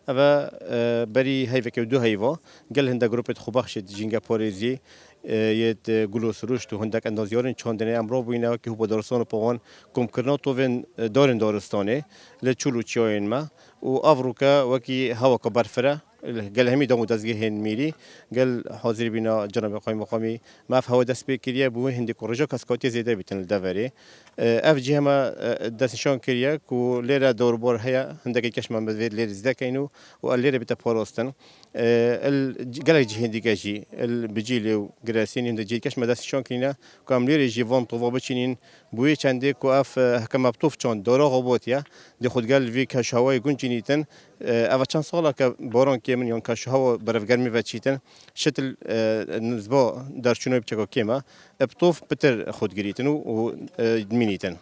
اما بری هیوک دو هیوا گل هنده گروپت خوبخش جینگا پاریزی یت گلوس روش تو هندک اندازیارن چاندنه امرو بوینه که هو با دارستان پوان کم کرنا تو ون دارستانه لچولو چاین ما و افریقا وکی هوا کبرفره قال همي دمو دزگهن میری قال حاضر بنا جناب قایم مقامی ما في هوا دست بکریه بو هندی کورجا کاسکاتی زیاده بیتن الدوری اف جی هما دستشان کریه کو لیره دور بور هيا هندك كاش ما بزيد لير زدكينو والليره بتا بوروستن قال جي هندي كاجي بيجي جراسين هند جي كاش ما دستشان كرينا كام ليره جي فون تو بچينين بوي چنده کو اف حكم بطوف چون دورا غوبوتيا دي خود قال في كاش هواي گونجينيتن اوا چند سالا که باران که من یان کاش هوا برف گرمی و چیتن شتل نزبا در چنوب چکا کیما ابطوف بتر خود گریتن و دمینیتن